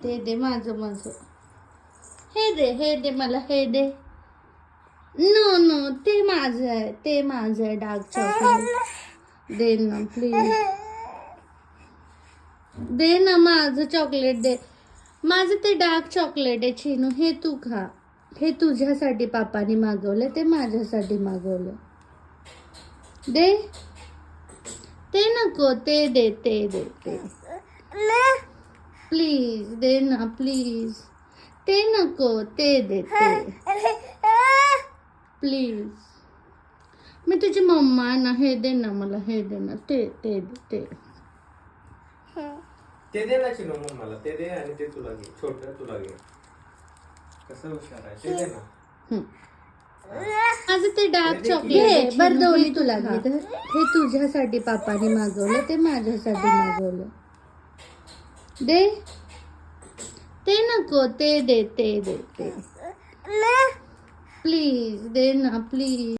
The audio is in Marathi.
ते दे माझं माझं. हे दे मला, हे दे. नो नो, ते माझं आहे, ते माझं आहे. डार्क चॉकलेट दे ना प्लीज. दे ना माझं चॉकलेट दे. माझं ते डार्क चॉकलेट आहे चिनू, हे तू खा. हे तुझ्यासाठी पापाने मागवलं, ते माझ्यासाठी मागवलं. दे. ते नको, ते दे, ते दे, ते. प्लीज दे ना प्लीज. ते नको, ते दे, ते. प्लीज. मी तुझी मम्मा आहे ना, हे दे ना मला, हे दे ना, ते ते ते. ते दे ना चिनू मम्माला, ते दे आणि ते तुला घे, छोटं तुला घे. कसं हुशार आहे, ते दे ना. माझं ते डार्क चॉकलेट बरदवली तुला घे. हे तुझ्यासाठी पापाने मागवलं, ते माझ्यासाठी मागवलं. दे. ते नको, ते दे, ते दे, ते. प्लीज दे ना प्लीज.